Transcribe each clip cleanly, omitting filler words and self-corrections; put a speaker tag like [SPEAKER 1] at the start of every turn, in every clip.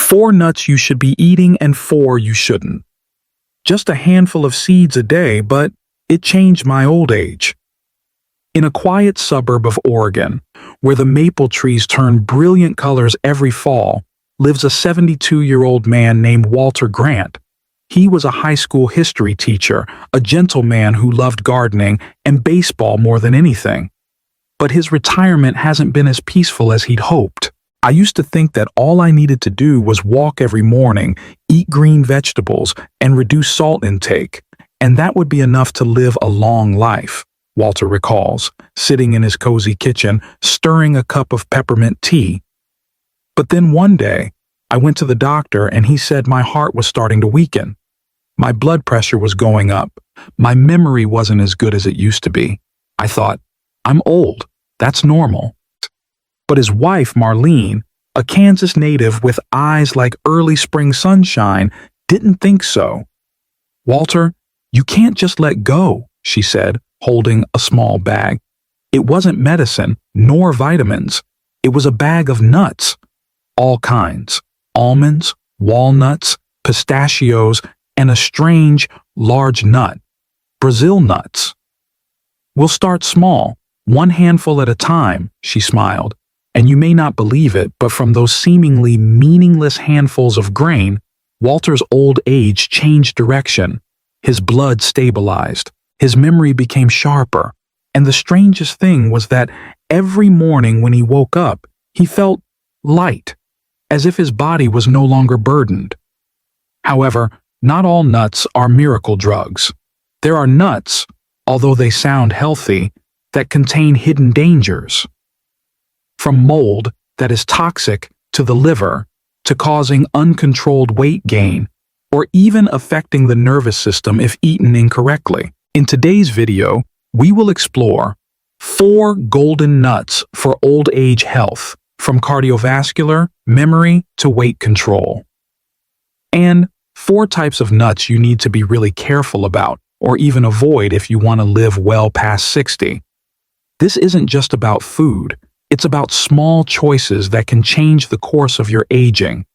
[SPEAKER 1] 4 nuts you should be eating and 4 you shouldn't. Just a handful of seeds a day, but it changed my old age. In a quiet suburb of Oregon, where the maple trees turn brilliant colors every fall, lives a 72-year-old man named Walter Grant. He was a high school history teacher, a gentleman who loved gardening and baseball more than anything. But his retirement hasn't been as peaceful as he'd hoped. I used to think that all I needed to do was walk every morning, eat green vegetables, and reduce salt intake, and that would be enough to live a long life, Walter recalls, sitting in his cozy kitchen, stirring a cup of peppermint tea. But then one day, I went to the doctor and he said my heart was starting to weaken. My blood pressure was going up. My memory wasn't as good as it used to be. I thought, I'm old. That's normal. But his wife, Marlene, a Kansas native with eyes like early spring sunshine, didn't think so. Walter, you can't just let go, she said, holding a small bag. It wasn't medicine, nor vitamins. It was a bag of nuts. All kinds. Almonds, walnuts, pistachios, and a strange, large nut. Brazil nuts. We'll start small, 1 handful at a time, she smiled. And you may not believe it, but from those seemingly meaningless handfuls of grain, Walter's old age changed direction. His blood stabilized. His memory became sharper. And the strangest thing was that every morning when he woke up, he felt light, as if his body was no longer burdened. However, not all nuts are miracle drugs. There are nuts, although they sound healthy, that contain hidden dangers. From mold that is toxic to the liver, to causing uncontrolled weight gain, or even affecting the nervous system if eaten incorrectly. In today's video, we will explore 4 golden nuts for old age health, from cardiovascular, memory, to weight control. And 4 types of nuts you need to be really careful about, or even avoid if you want to live well past 60. This isn't just about food. It's about small choices that can change the course of your aging.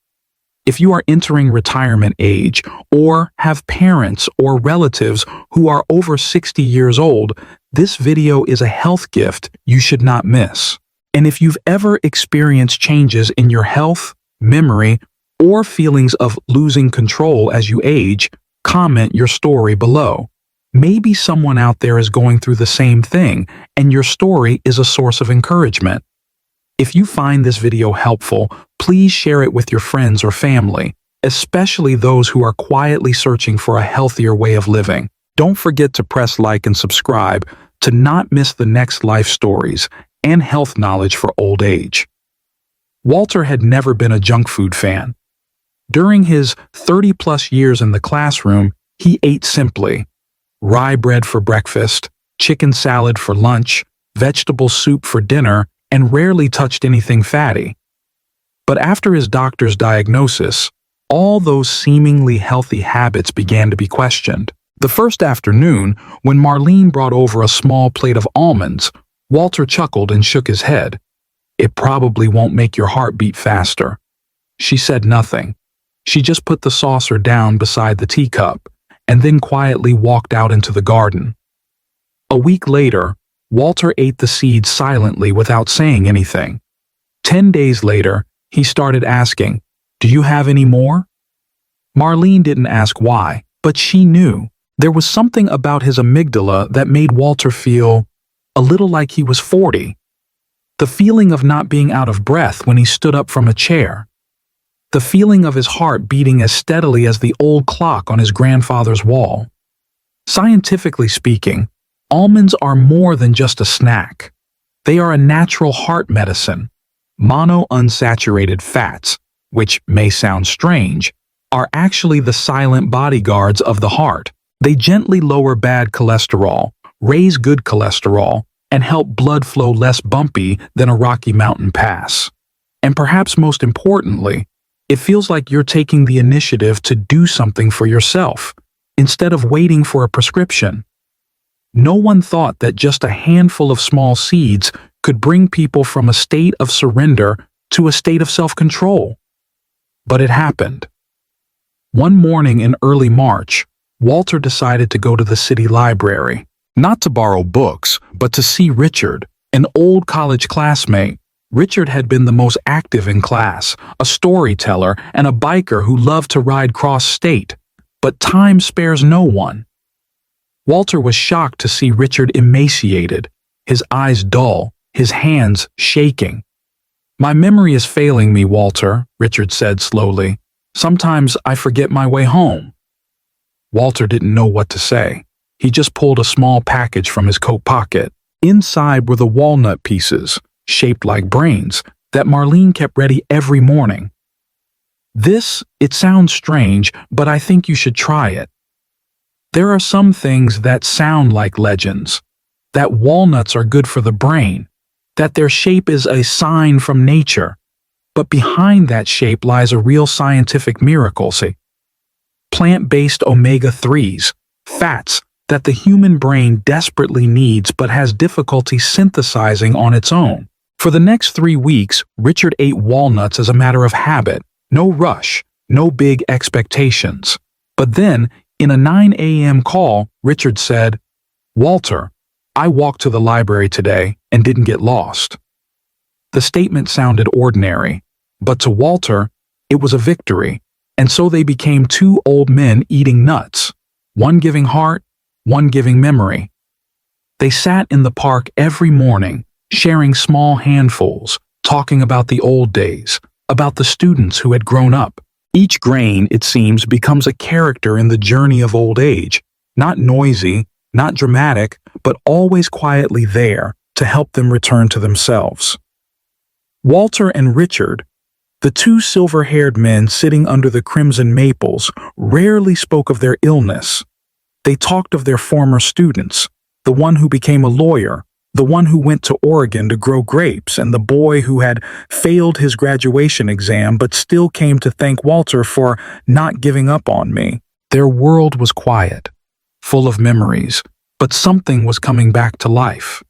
[SPEAKER 1] If you are entering retirement age or have parents or relatives who are over 60 years old, this video is a health gift you should not miss. And if you've ever experienced changes in your health, memory, or feelings of losing control as you age, comment your story below. Maybe someone out there is going through the same thing, and your story is a source of encouragement. If you find this video helpful, please share it with your friends or family, especially those who are quietly searching for a healthier way of living. Don't forget to press like and subscribe to not miss the next life stories and health knowledge for old age. Walter had never been a junk food fan. During his 30-plus years in the classroom, he ate simply. Rye bread for breakfast, chicken salad for lunch, vegetable soup for dinner, and rarely touched anything fatty. But after his doctor's diagnosis, all those seemingly healthy habits began to be questioned. The first afternoon, when Marlene brought over a small plate of almonds, Walter chuckled and shook his head. "It probably won't make your heart beat faster." She said nothing. She just put the saucer down beside the teacup, and then quietly walked out into the garden. A week later, Walter ate the seeds silently without saying anything. 10 days later, he started asking, "Do you have any more?" Marlene didn't ask why, but she knew. There was something about his amygdala that made Walter feel a little like he was 40. The feeling of not being out of breath when he stood up from a chair. The feeling of his heart beating as steadily as the old clock on his grandfather's wall. Scientifically speaking, almonds are more than just a snack. They are a natural heart medicine. Monounsaturated fats, which may sound strange, are actually the silent bodyguards of the heart. They gently lower bad cholesterol, raise good cholesterol, and help blood flow less bumpy than a Rocky Mountain pass. And perhaps most importantly, it feels like you're taking the initiative to do something for yourself, instead of waiting for a prescription. No one thought that just a handful of small seeds could bring people from a state of surrender to a state of self-control. But it happened. One morning in early March, Walter decided to go to the city library, not to borrow books, but to see Richard, an old college classmate. Richard had been the most active in class, a storyteller and a biker who loved to ride cross-state. But time spares no one. Walter was shocked to see Richard emaciated, his eyes dull, his hands shaking. "My memory is failing me, Walter," Richard said slowly. "Sometimes I forget my way home." Walter didn't know what to say. He just pulled a small package from his coat pocket. Inside were the walnut pieces, shaped like brains, that Marlene kept ready every morning. It sounds strange, but I think you should try it. There are some things that sound like legends, that walnuts are good for the brain, that their shape is a sign from nature. But behind that shape lies a real scientific miracle, see? Plant-based omega-3s, fats that the human brain desperately needs but has difficulty synthesizing on its own. For the next 3 weeks, Richard ate walnuts as a matter of habit, no rush, no big expectations. But then, in a 9 a.m. call, Richard said, "Walter, I walked to the library today and didn't get lost." The statement sounded ordinary, but to Walter, it was a victory, and so they became 2 old men eating nuts, one giving heart, one giving memory. They sat in the park every morning, sharing small handfuls, talking about the old days, about the students who had grown up. Each grain, it seems, becomes a character in the journey of old age, not noisy, not dramatic, but always quietly there to help them return to themselves. Walter and Richard, the 2 silver-haired men sitting under the crimson maples, rarely spoke of their illness. They talked of their former students, the one who became a lawyer, the one who went to Oregon to grow grapes, and the boy who had failed his graduation exam but still came to thank Walter for not giving up on me. Their world was quiet, full of memories, but something was coming back to life.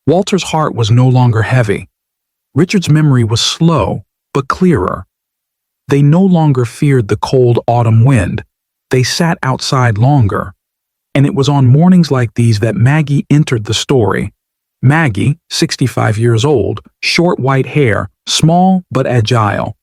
[SPEAKER 1] Walter's heart was no longer heavy. Richard's memory was slow, but clearer. They no longer feared the cold autumn wind. They sat outside longer. And it was on mornings like these that Maggie entered the story. Maggie, 65 years old, short white hair, small but agile.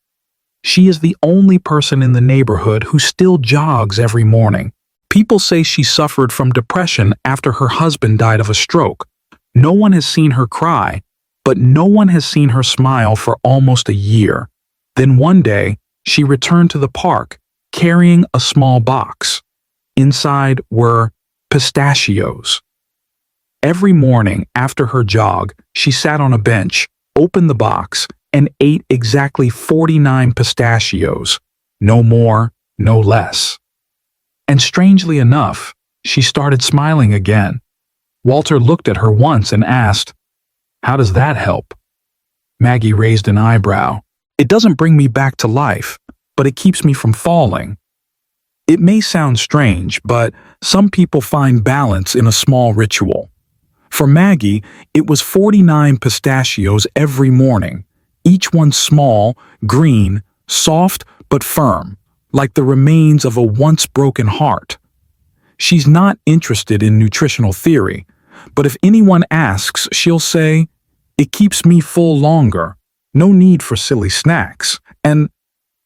[SPEAKER 1] She is the only person in the neighborhood who still jogs every morning. People say she suffered from depression after her husband died of a stroke. No one has seen her cry, but no one has seen her smile for almost a year. Then one day, she returned to the park, carrying a small box. Inside were pistachios. Every morning after her jog, she sat on a bench, opened the box, and ate exactly 49 pistachios. No more, no less. And strangely enough, she started smiling again. Walter looked at her once and asked, "How does that help?" Maggie raised an eyebrow. "It doesn't bring me back to life, but it keeps me from falling." It may sound strange, but some people find balance in a small ritual. For Maggie, it was 49 pistachios every morning, each one small, green, soft but firm, like the remains of a once broken heart. She's not interested in nutritional theory, but if anyone asks, she'll say, "It keeps me full longer, no need for silly snacks, and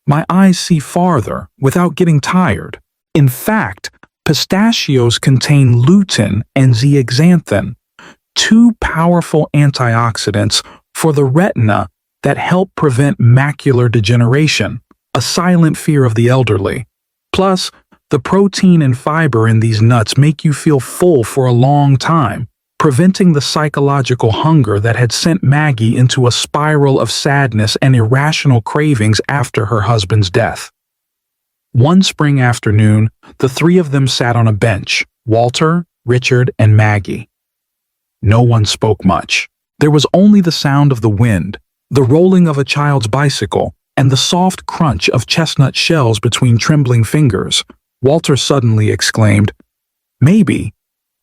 [SPEAKER 1] my eyes see farther without getting tired." In fact, pistachios contain lutein and zeaxanthin, 2 powerful antioxidants for the retina that help prevent macular degeneration, a silent fear of the elderly. Plus, the protein and fiber in these nuts make you feel full for a long time, preventing the psychological hunger that had sent Maggie into a spiral of sadness and irrational cravings after her husband's death. One spring afternoon, the 3 of them sat on a bench, Walter, Richard, and Maggie. No one spoke much. There was only the sound of the wind, the rolling of a child's bicycle, and the soft crunch of chestnut shells between trembling fingers. Walter suddenly exclaimed, "Maybe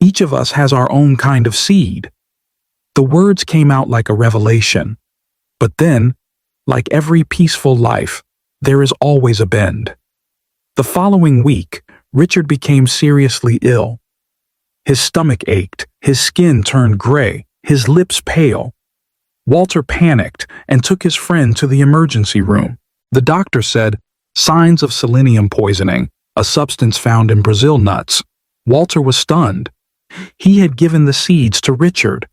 [SPEAKER 1] each of us has our own kind of seed." The words came out like a revelation. But then, like every peaceful life, There is always a bend. The following week, Richard became seriously ill. His stomach ached, his skin turned gray, his lips pale. Walter panicked and took his friend to the emergency room. The doctor said, "Signs of selenium poisoning, a substance found in Brazil nuts." Walter was stunned. He had given the seeds to Richard.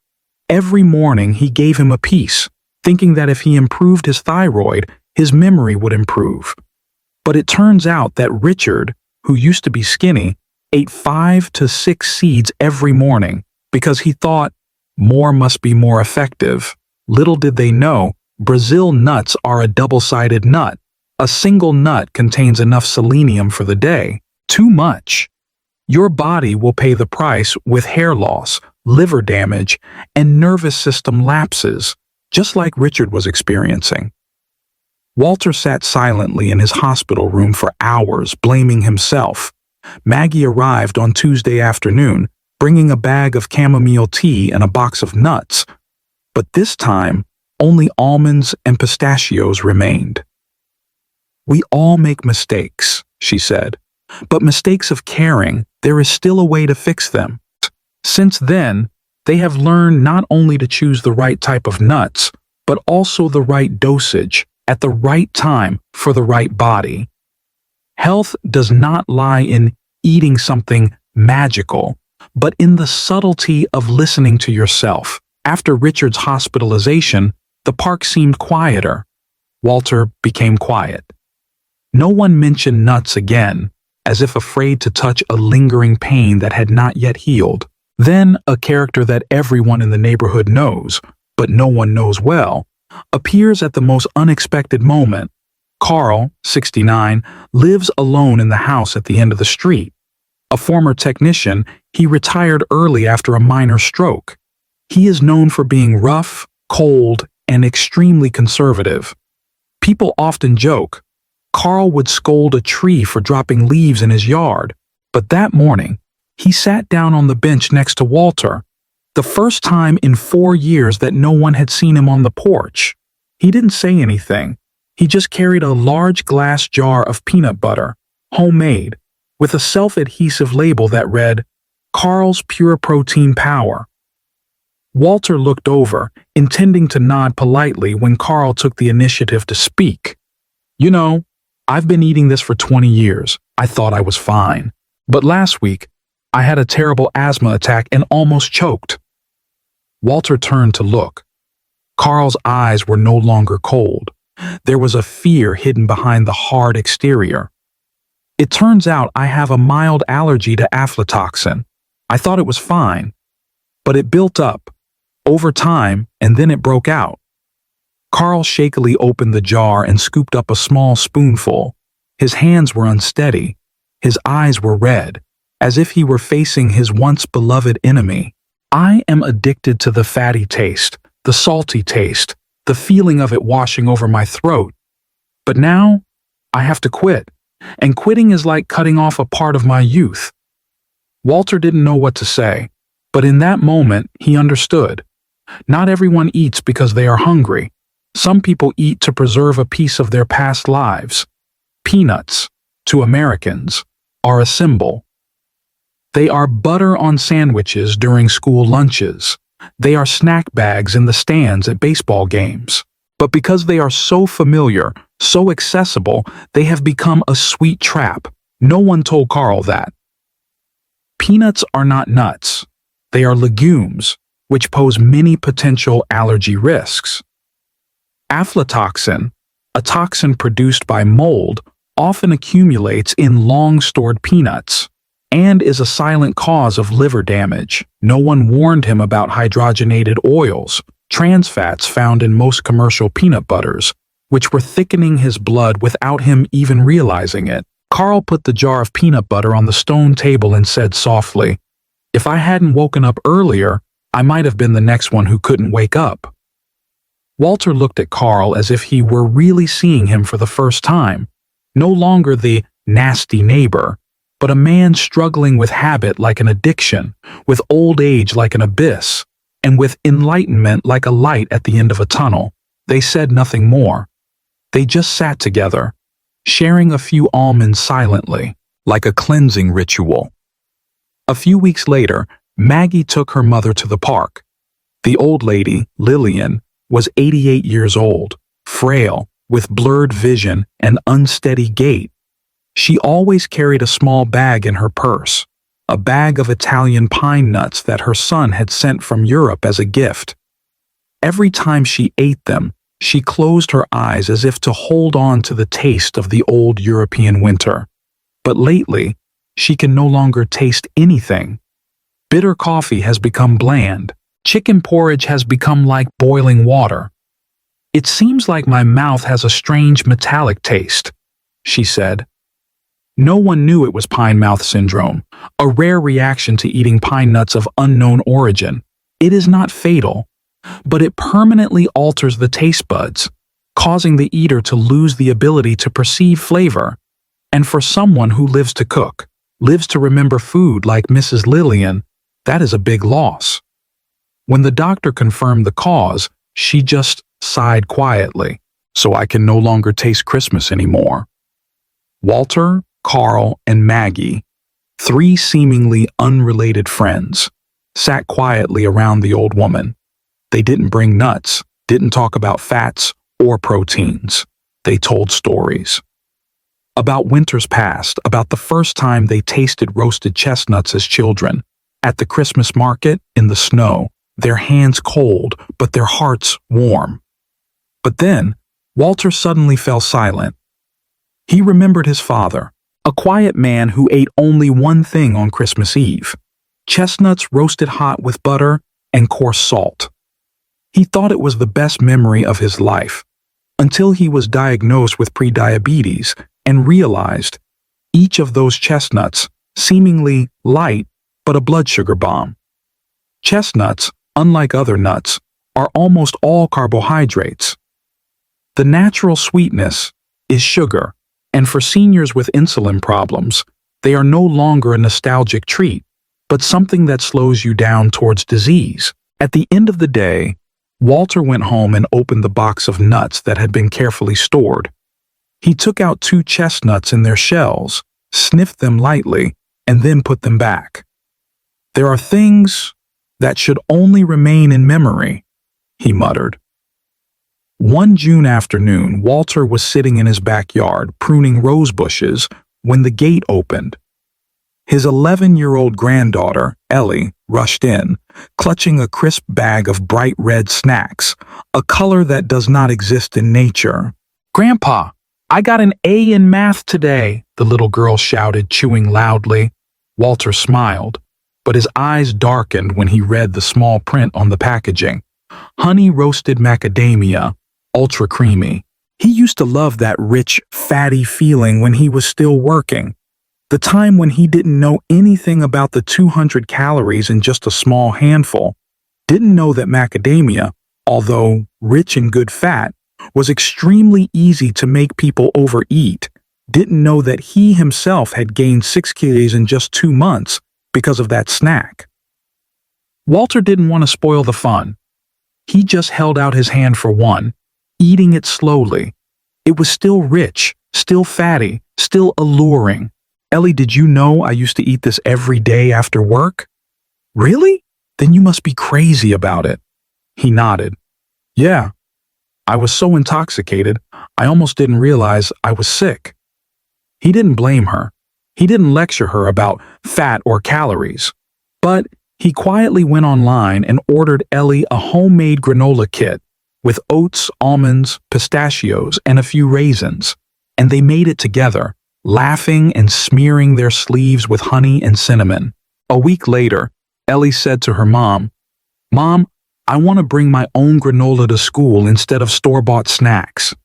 [SPEAKER 1] Every morning he gave him a piece, thinking that if he improved his thyroid, his memory would improve. But it turns out that Richard, who used to be skinny, ate 5 to 6 seeds every morning because he thought more must be more effective. Little did they know, Brazil nuts are a double-sided nut. A single nut contains enough selenium for the day. Too much. Your body will pay the price with hair loss, liver damage, and nervous system lapses, just like Richard was experiencing. Walter sat silently in his hospital room for hours, blaming himself. Maggie arrived on Tuesday afternoon, bringing a bag of chamomile tea and a box of nuts. But this time, only almonds and pistachios remained. "We all make mistakes," she said. "But mistakes of caring, there is still a way to fix them." Since then, they have learned not only to choose the right type of nuts, but also the right dosage, at the right time for the right body. Health does not lie in eating something magical, but in the subtlety of listening to yourself. After Richard's hospitalization, the park seemed quieter. Walter became quiet. No one mentioned nuts again, as if afraid to touch a lingering pain that had not yet healed. Then a character that everyone in the neighborhood knows, but no one knows well, appears at the most unexpected moment. Carl, 69, lives alone in the house at the end of the street. A former technician, he retired early after a minor stroke. He is known for being rough, cold, and extremely conservative. People often joke, Carl would scold a tree for dropping leaves in his yard, but that morning, he sat down on the bench next to Walter, the first time in 4 years that no one had seen him on the porch. He didn't say anything. He just carried a large glass jar of peanut butter, homemade, with a self-adhesive label that read, "Carl's Pure Protein Power." Walter looked over, intending to nod politely when Carl took the initiative to speak. "You know, I've been eating this for 20 years. I thought I was fine. But last week, I had a terrible asthma attack and almost choked." Walter turned to look. Carl's eyes were no longer cold. There was a fear hidden behind the hard exterior. "It turns out I have a mild allergy to aflatoxin. I thought it was fine. But it built up, over time, and then it broke out." Carl shakily opened the jar and scooped up a small spoonful. His hands were unsteady. His eyes were red, as if he were facing his once beloved enemy. "I am addicted to the fatty taste, the salty taste, the feeling of it washing over my throat. But now, I have to quit, and quitting is like cutting off a part of my youth." Walter didn't know what to say, but in that moment, he understood. Not everyone eats because they are hungry. Some people eat to preserve a piece of their past lives. Peanuts, to Americans, are a symbol. They are butter on sandwiches during school lunches. They are snack bags in the stands at baseball games. But because they are so familiar, so accessible, they have become a sweet trap. No one told Carl that. Peanuts are not nuts. They are legumes, which pose many potential allergy risks. Aflatoxin, a toxin produced by mold, often accumulates in long-stored peanuts and is a silent cause of liver damage. No one warned him about hydrogenated oils, trans fats found in most commercial peanut butters, which were thickening his blood without him even realizing it. Carl put the jar of peanut butter on the stone table and said softly, "If I hadn't woken up earlier, I might have been the next one who couldn't wake up." Walter looked at Carl as if he were really seeing him for the first time, no longer the nasty neighbor, but a man struggling with habit like an addiction, with old age like an abyss, and with enlightenment like a light at the end of a tunnel. They said nothing more. They just sat together, sharing a few almonds silently, like a cleansing ritual. A few weeks later, Maggie took her mother to the park. The old lady, Lillian, was 88 years old, frail, with blurred vision and unsteady gait. She always carried a small bag in her purse, a bag of Italian pine nuts that her son had sent from Europe as a gift. Every time she ate them, she closed her eyes as if to hold on to the taste of the old European winter. But lately, she can no longer taste anything. Bitter coffee has become bland. Chicken porridge has become like boiling water. It seems like my mouth has a strange metallic taste, she said. No one knew it was pine mouth syndrome, a rare reaction to eating pine nuts of unknown origin. It is not fatal, but it permanently alters the taste buds, causing the eater to lose the ability to perceive flavor. And for someone who lives to cook, lives to remember food like Mrs. Lillian, that is a big loss. When the doctor confirmed the cause, she just sighed quietly. So I can no longer taste Christmas anymore. Walter, Carl, and Maggie, three seemingly unrelated friends, sat quietly around the old woman. They didn't bring nuts, didn't talk about fats or proteins. They told stories. About winters past, about the first time they tasted roasted chestnuts as children, at the Christmas market, in the snow, their hands cold, but their hearts warm. But then, Walter suddenly fell silent. He remembered his father, a quiet man who ate only one thing on Christmas Eve: chestnuts roasted hot with butter and coarse salt. He thought it was the best memory of his life, until he was diagnosed with prediabetes and realized each of those chestnuts, seemingly light, but a blood sugar bomb. Chestnuts, unlike other nuts, are almost all carbohydrates. The natural sweetness is sugar, and for seniors with insulin problems, they are no longer a nostalgic treat, but something that slows you down towards disease. At the end of the day, Walter went home and opened the box of nuts that had been carefully stored. He took out 2 chestnuts in their shells, sniffed them lightly, and then put them back. There are things that should only remain in memory, he muttered. One June afternoon, Walter was sitting in his backyard pruning rose bushes when the gate opened. His 11-year-old granddaughter, Ellie, rushed in, clutching a crisp bag of bright red snacks, a color that does not exist in nature. "Grandpa, I got an A in math today," the little girl shouted, chewing loudly. Walter smiled, but his eyes darkened when he read the small print on the packaging. Honey roasted macadamia, ultra creamy. He used to love that rich, fatty feeling when he was still working. The time when he didn't know anything about the 200 calories in just a small handful, didn't know that macadamia, although rich in good fat, was extremely easy to make people overeat, didn't know that he himself had gained 6 kilos in just 2 months because of that snack. Walter didn't want to spoil the fun. He just held out his hand for one, eating it slowly. It was still rich, still fatty, still alluring. "Ellie, did you know I used to eat this every day after work?" "Really? Then you must be crazy about it." He nodded. "Yeah. I was so intoxicated, I almost didn't realize I was sick." He didn't blame her. He didn't lecture her about fat or calories. But he quietly went online and ordered Ellie a homemade granola kit with oats, almonds, pistachios, and a few raisins. And they made it together, laughing and smearing their sleeves with honey and cinnamon. A week later, Ellie said to her mom, "Mom, I want to bring my own granola to school instead of store-bought snacks."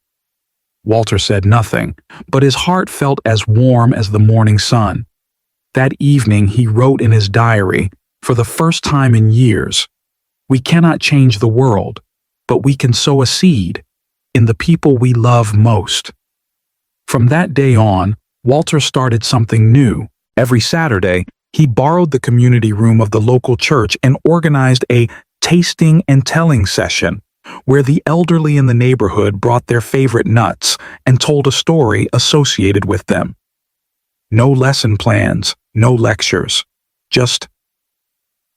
[SPEAKER 1] Walter said nothing, but his heart felt as warm as the morning sun. That evening he wrote in his diary, for the first time in years, "We cannot change the world, but we can sow a seed in the people we love most." From that day on, Walter started something new. Every Saturday, he borrowed the community room of the local church and organized a tasting and telling session where the elderly in the neighborhood brought their favorite nuts and told a story associated with them. No lesson plans, no lectures, just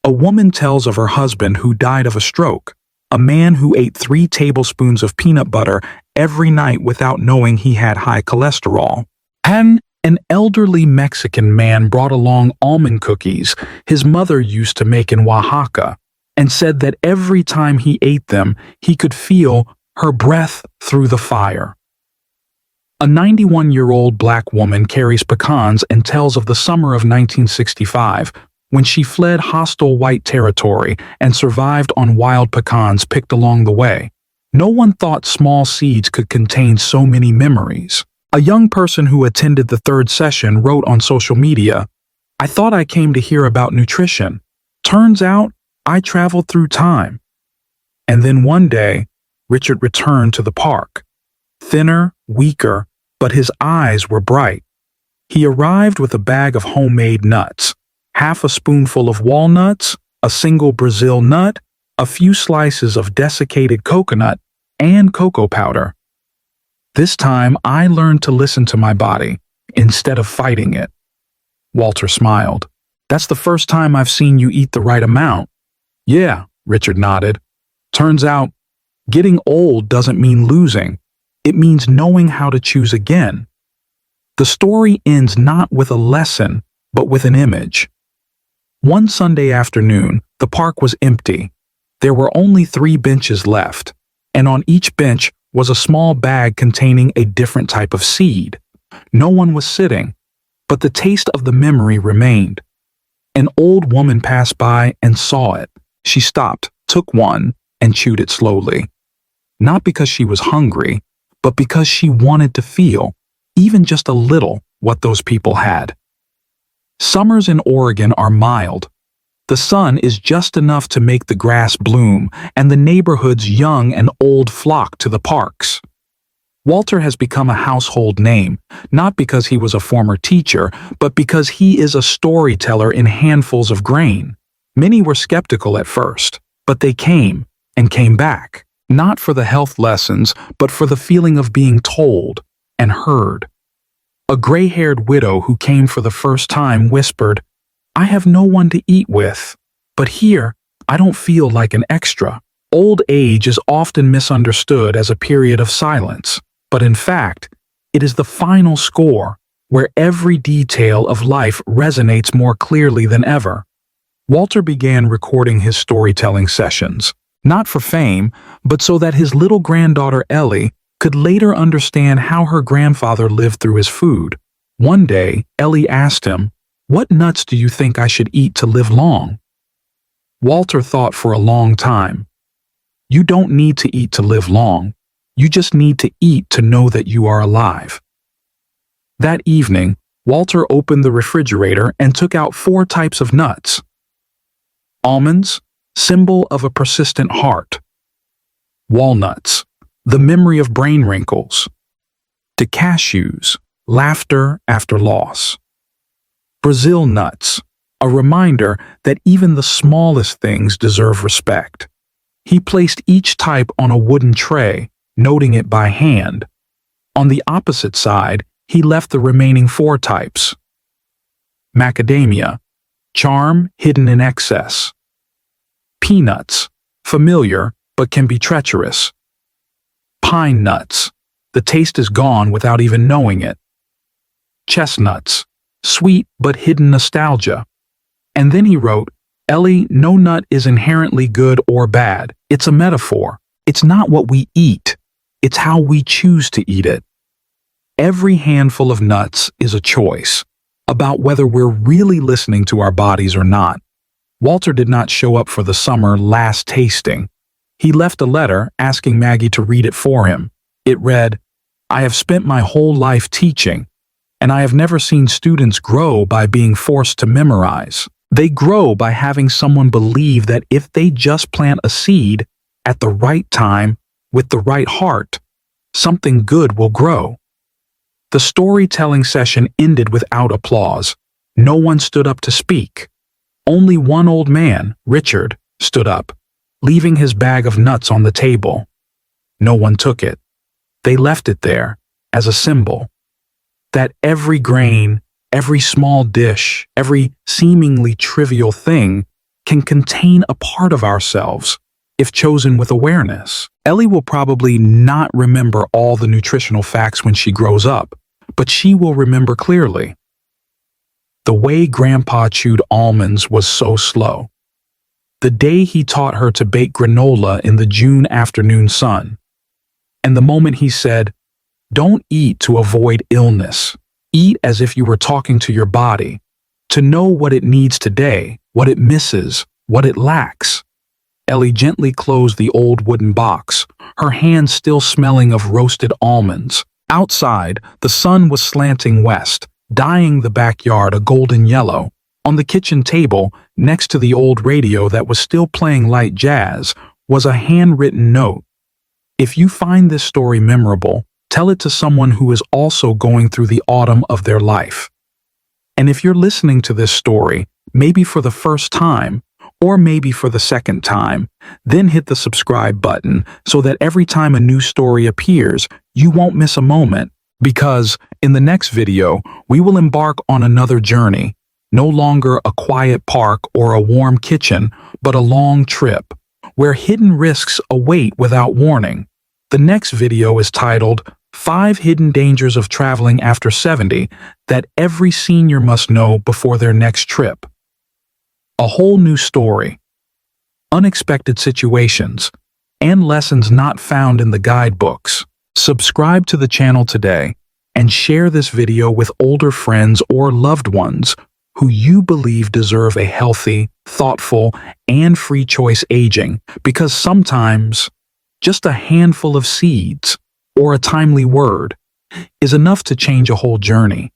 [SPEAKER 1] a woman tells of her husband who died of a stroke, a man who ate 3 tablespoons of peanut butter every night without knowing he had high cholesterol, and an elderly Mexican man brought along almond cookies his mother used to make in Oaxaca and said that every time he ate them, he could feel her breath through the fire. A 91-year-old black woman carries pecans and tells of the summer of 1965 when she fled hostile white territory and survived on wild pecans picked along the way. No one thought small seeds could contain so many memories. A young person who attended the 3rd session wrote on social media, "I thought I came to hear about nutrition. Turns out, I traveled through time." And then one day, Richard returned to the park. Thinner, weaker, but his eyes were bright. He arrived with a bag of homemade nuts, half a spoonful of walnuts, a single Brazil nut, a few slices of desiccated coconut, and cocoa powder. "This time I learned to listen to my body instead of fighting it." Walter smiled. "That's the first time I've seen you eat the right amount." "Yeah," Richard nodded. "Turns out, getting old doesn't mean losing. It means knowing how to choose again." The story ends not with a lesson, but with an image. One Sunday afternoon, the park was empty. There were only 3 benches left, and on each bench was a small bag containing a different type of seed. No one was sitting, but the taste of the memory remained. An old woman passed by and saw it. She stopped, took one, and chewed it slowly. Not because she was hungry, but because she wanted to feel, even just a little, what those people had. Summers in Oregon are mild. The sun is just enough to make the grass bloom, and the neighborhood's young and old flock to the parks. Walter has become a household name, not because he was a former teacher, but because he is a storyteller in handfuls of grain. Many were skeptical at first, but they came and came back, not for the health lessons, but for the feeling of being told and heard. A gray-haired widow who came for the first time whispered, "I have no one to eat with, but here I don't feel like an extra." Old age is often misunderstood as a period of silence, but in fact, it is the final score where every detail of life resonates more clearly than ever. Walter began recording his storytelling sessions, not for fame, but so that his little granddaughter Ellie could later understand how her grandfather lived through his food. One day, Ellie asked him, "What nuts do you think I should eat to live long?" Walter thought for a long time. You don't need to eat to live long. You just need to eat to know that you are alive. That evening, Walter opened the refrigerator and took out 4 types of nuts. Almonds, symbol of a persistent heart. Walnuts, the memory of brain wrinkles. Pistachios, laughter after loss. Brazil nuts, a reminder that even the smallest things deserve respect. He placed each type on a wooden tray, noting it by hand. On the opposite side, he left the remaining 4 types. Macadamia, charm hidden in excess. Peanuts, familiar but can be treacherous. Pine nuts, the taste is gone without even knowing it. Chestnuts, sweet but hidden nostalgia. And then he wrote, "Ellie, no nut is inherently good or bad. It's a metaphor. It's not what we eat. It's how we choose to eat it." Every handful of nuts is a choice about whether we're really listening to our bodies or not. Walter did not show up for the summer last tasting. He left a letter asking Maggie to read it for him. It read, "I have spent my whole life teaching, and I have never seen students grow by being forced to memorize. They grow by having someone believe that if they just plant a seed at the right time with the right heart, something good will grow." The storytelling session ended without applause. No one stood up to speak. Only one old man, Richard, stood up. leaving his bag of nuts on the table. No one took it. They left it there as a symbol that every grain, every small dish, every seemingly trivial thing can contain a part of ourselves if chosen with awareness. Ellie will probably not remember all the nutritional facts when she grows up, but she will remember clearly. The way Grandpa chewed almonds was so slow. The day he taught her to bake granola in the June afternoon sun. And the moment he said, "Don't eat to avoid illness. Eat as if you were talking to your body, to know what it needs today, what it misses, what it lacks." Ellie gently closed the old wooden box, her hands still smelling of roasted almonds. Outside, the sun was slanting west, dyeing the backyard a golden yellow. On the kitchen table, next to the old radio that was still playing light jazz, was a handwritten note. "If you find this story memorable, tell it to someone who is also going through the autumn of their life." And if you're listening to this story, maybe for the first time, or maybe for the second time, then hit the subscribe button so that every time a new story appears, you won't miss a moment. Because in the next video, we will embark on another journey, no longer a quiet park or a warm kitchen, but a long trip, where hidden risks await without warning. The next video is titled 5 Hidden Dangers of Traveling After 70 That Every Senior Must Know Before Their Next Trip. A whole new story, unexpected situations, and lessons not found in the guidebooks. Subscribe to the channel today and share this video with older friends or loved ones who you believe deserve a healthy, thoughtful, and free choice aging, because sometimes just a handful of seeds or a timely word is enough to change a whole journey.